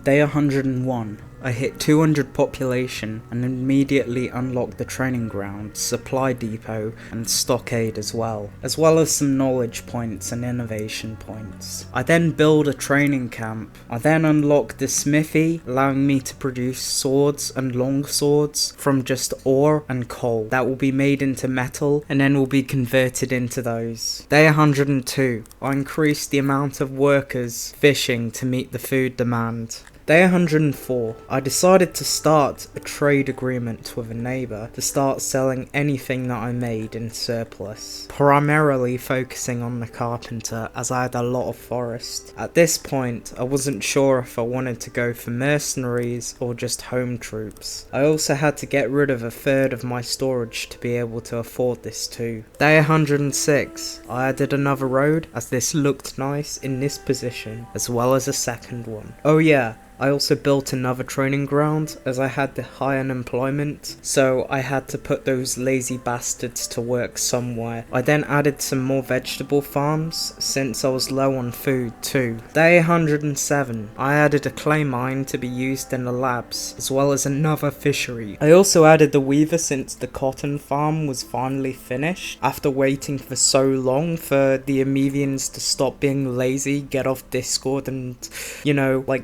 Day 101. I hit 200 population and immediately unlocked the training ground, supply depot and stockade as well as some knowledge points and innovation points. I then build a training camp. I then unlock the smithy, allowing me to produce swords and long swords from just ore and coal that will be made into metal and then will be converted into those. Day 102. I increased the amount of workers fishing to meet the food demand. Day 104. I decided to start a trade agreement with a neighbour to start selling anything that I made in surplus, primarily focusing on the carpenter as I had a lot of forest. At this point, I wasn't sure if I wanted to go for mercenaries or just home troops. I also had to get rid of a third of my storage to be able to afford this too. Day 106. I added another road as this looked nice in this position, as well as a second one. Oh yeah, I also built another training ground as I had the high unemployment, so I had to put those lazy bastards to work somewhere. I then added some more vegetable farms since I was low on food too. Day 107. I added a clay mine to be used in the labs, as well as another fishery. I also added the weaver since the cotton farm was finally finished after waiting for so long for the Amevians to stop being lazy, get off Discord and,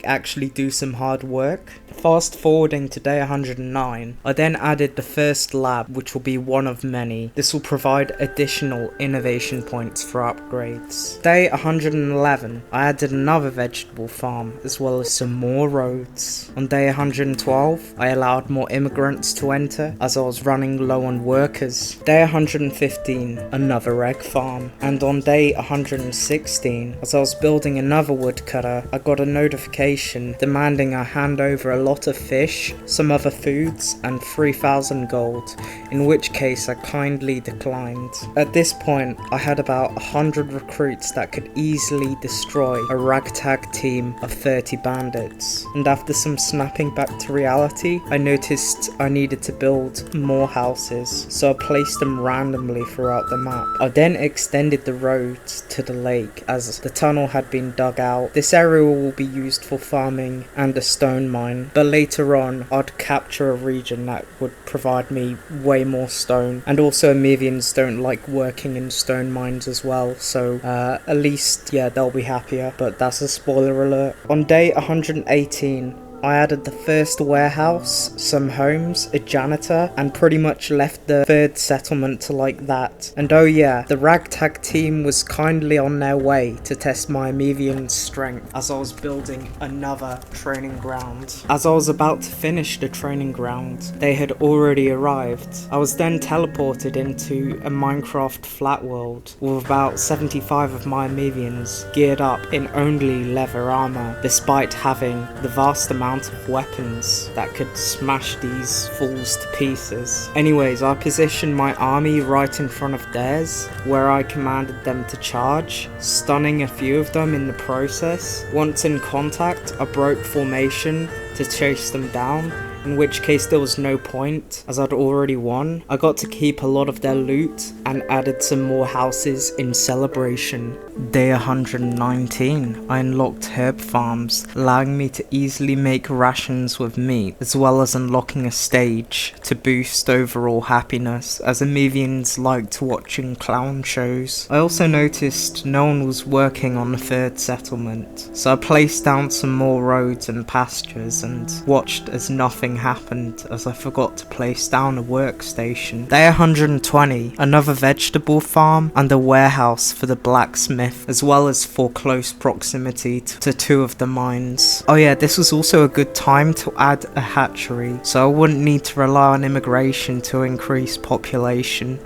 actually do some hard work. Fast forwarding to day 109, I then added the first lab, which will be one of many. This will provide additional innovation points for upgrades. Day 111, I added another vegetable farm, as well as some more roads. On day 112, I allowed more immigrants to enter, as I was running low on workers. Day 115, another egg farm. And on day 116, as I was building another woodcutter, I got a notification demanding I hand over a lot of fish, some other foods, and 3,000 gold, in which case I kindly declined. At this point, I had about 100 recruits that could easily destroy a ragtag team of 30 bandits, and after some snapping back to reality, I noticed I needed to build more houses, so I placed them randomly throughout the map. I then extended the roads to the lake as the tunnel had been dug out. This area will be used for farming and a stone mine, but later on I'd capture a region that would provide me way more stone, and also Amevians don't like working in stone mines as well, so at least they'll be happier, but that's a spoiler alert. On day 118, I added the first warehouse, some homes, a janitor, and pretty much left the third settlement like that. And oh yeah, the ragtag team was kindly on their way to test my Amevian strength as I was building another training ground. As I was about to finish the training ground, they had already arrived. I was then teleported into a Minecraft flat world with about 75 of my Amevians geared up in only leather armor, despite having the vast amount of weapons that could smash these fools to pieces. Anyways, I positioned my army right in front of theirs, where I commanded them to charge, stunning a few of them in the process. Once in contact, I broke formation to chase them down, in which case there was no point, as I'd already won. I got to keep a lot of their loot and added some more houses in celebration. Day 119, I unlocked herb farms, allowing me to easily make rations with meat, as well as unlocking a stage to boost overall happiness, as Amevians liked watching clown shows. I also noticed no one was working on the third settlement, so I placed down some more roads and pastures and watched as nothing happened, as I forgot to place down a workstation. Day 120, another vegetable farm and a warehouse for the blacksmith, as well as for close proximity to two of the mines. Oh yeah, this was also a good time to add a hatchery, so I wouldn't need to rely on immigration to increase population.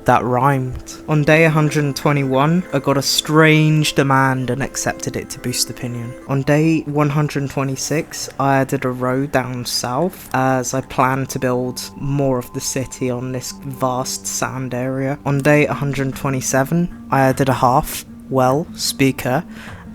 That rhymed. On day 121, I got a strange demand and accepted it to boost opinion. On day 126, I added a road down south, as I planned to build more of the city on this vast sand area. On day 127, I added a speaker,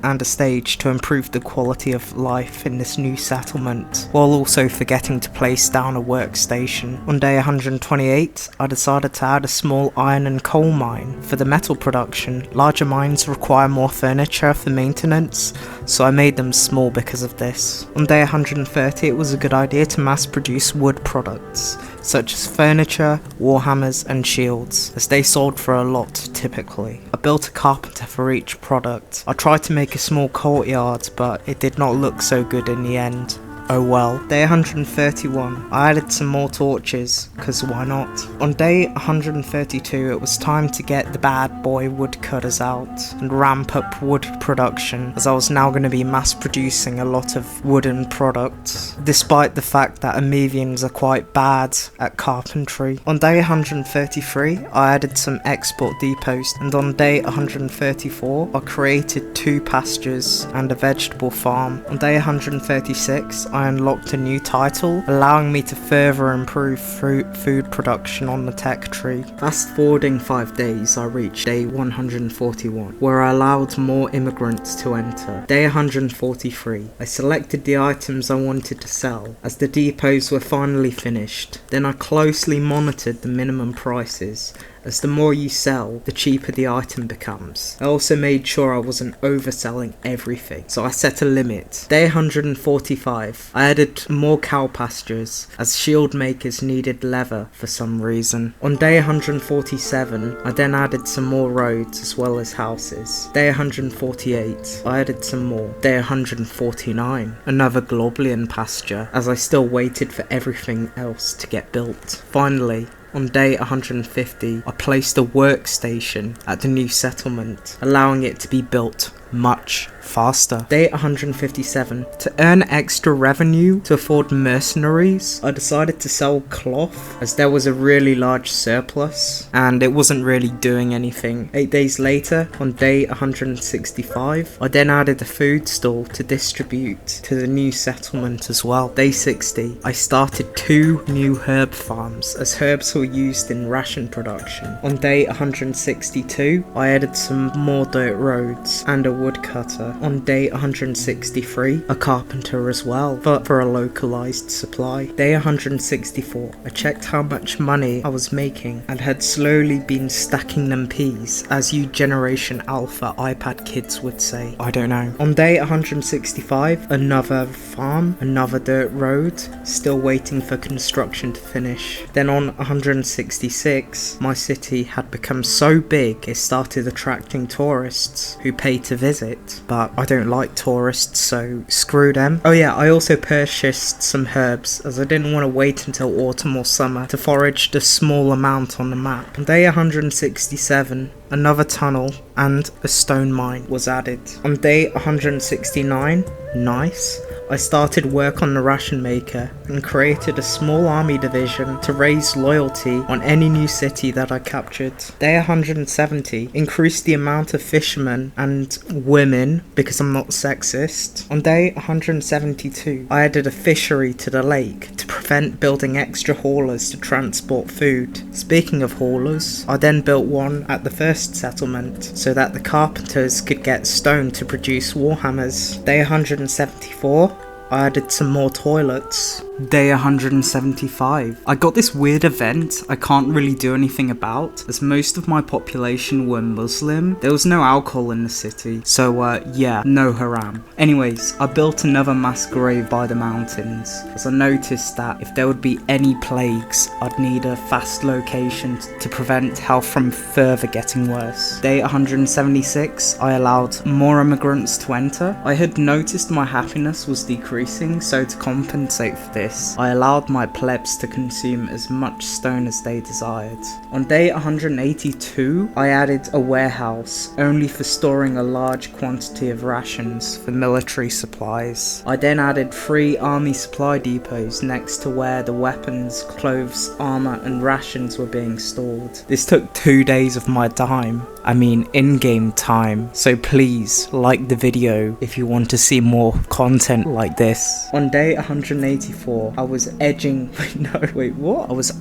and a stage to improve the quality of life in this new settlement, while also forgetting to place down a workstation. On day 128, I decided to add a small iron and coal mine. For the metal production, larger mines require more furniture for maintenance, so I made them small because of this. On day 130, it was a good idea to mass produce wood products, such as furniture, warhammers and shields, as they sold for a lot typically. I built a carpenter for each product. I tried to make a small courtyard, but it did not look so good in the end. Oh well. Day 131, I added some more torches, cause why not? On day 132, it was time to get the bad boy woodcutters out and ramp up wood production, as I was now going to be mass producing a lot of wooden products, despite the fact that Amevians are quite bad at carpentry. On day 133, I added some export depots, and on day 134, I created 2 pastures and a vegetable farm. On day 136, I unlocked a new title, allowing me to further improve food production on the tech tree. Fast forwarding 5 days, I reached day 141, where I allowed more immigrants to enter. Day 143, I selected the items I wanted to sell, as the depots were finally finished. Then I closely monitored the minimum prices, as the more you sell, the cheaper the item becomes. I also made sure I wasn't overselling everything, so I set a limit. Day 145, I added more cow pastures, as shield makers needed leather for some reason. On day 147, I then added some more roads as well as houses. Day 148, I added some more. Day 149, another globalian pasture, as I still waited for everything else to get built. Finally, on day 150, I placed a workstation at the new settlement, allowing it to be built much faster. Day 157, to earn extra revenue to afford mercenaries, I decided to sell cloth, as there was a really large surplus and it wasn't really doing anything. 8 days later, on day 165, I then added a food stall to distribute to the new settlement as well. Day 60, I started 2 new herb farms, as herbs were used in ration production. On day 162, I added some more dirt roads and a woodcutter. On day 163, a carpenter as well, but for a localized supply. Day 164, I checked how much money I was making and had slowly been stacking them peas, as you Generation Alpha iPad kids would say. I don't know. On day 165, another farm, another dirt road, still waiting for construction to finish. Then on 166, my city had become so big it started attracting tourists who paid to visit, but I don't like tourists, so screw them. Oh yeah, I also purchased some herbs, as I didn't want to wait until autumn or summer to forage the small amount on the map. On day 167, another tunnel and a stone mine was added. On day 169, nice, I started work on the ration maker and created a small army division to raise loyalty on any new city that I captured. Day 170, increased the amount of fishermen and women, because I'm not sexist. On day 172, I added a fishery to the lake to prevent building extra haulers to transport food. Speaking of haulers, I then built one at the first settlement so that the carpenters could get stone to produce warhammers. Day 174, I added some more toilets. Day 175. I got this weird event I can't really do anything about, as most of my population were Muslim. There was no alcohol in the city, so yeah, no haram. Anyways, I built another mass grave by the mountains, as I noticed that if there would be any plagues, I'd need a fast location to prevent health from further getting worse. Day 176, I allowed more immigrants to enter. I had noticed my happiness was decreasing, so to compensate for this, I allowed my plebs to consume as much stone as they desired. On day 182, I added a warehouse, only for storing a large quantity of rations for military supplies. I then added 3 army supply depots next to where the weapons, clothes, armor and rations were being stored. This took 2 days of my time. I mean in-game time, so please like the video if you want to see more content like this. On day 184, I was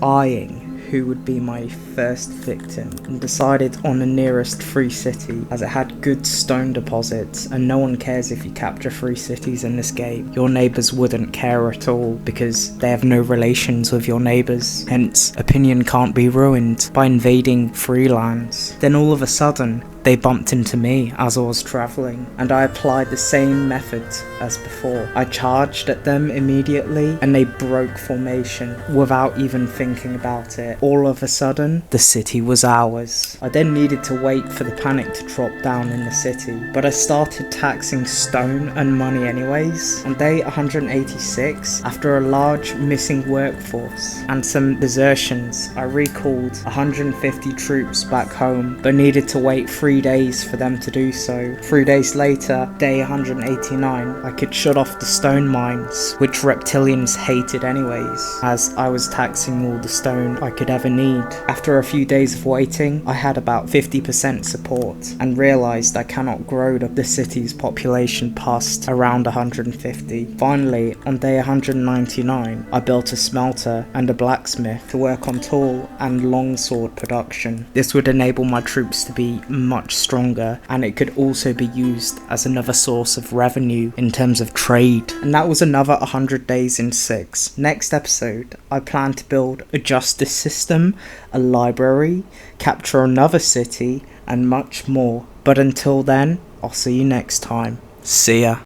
eyeing who would be my first victim and decided on the nearest free city, as it had good stone deposits, and no one cares if you capture free cities in this game. Your neighbours wouldn't care at all because they have no relations with your neighbours, hence opinion can't be ruined by invading free lands. Then all of a sudden, they bumped into me as I was travelling, and I applied the same method as before. I charged at them immediately, and they broke formation without even thinking about it. All of a sudden, the city was ours. I then needed to wait for the panic to drop down in the city, but I started taxing stone and money anyways. On day 186, after a large missing workforce and some desertions, I recalled 150 troops back home, but needed to wait 3 days for them to do so. 3 days later, day 189, I could shut off the stone mines, which reptilians hated anyways, as I was taxing all the stone I could ever need. After a few days of waiting, I had about 50% support, and realised I cannot grow the city's population past around 150. Finally, on day 199, I built a smelter and a blacksmith to work on tall and longsword production. This would enable my troops to be much stronger, and it could also be used as another source of revenue in terms of trade. And that was another 100 days in Syx. Next episode, I plan to build a justice system, a library, capture another city, and much more. But until then, I'll see you next time. See ya.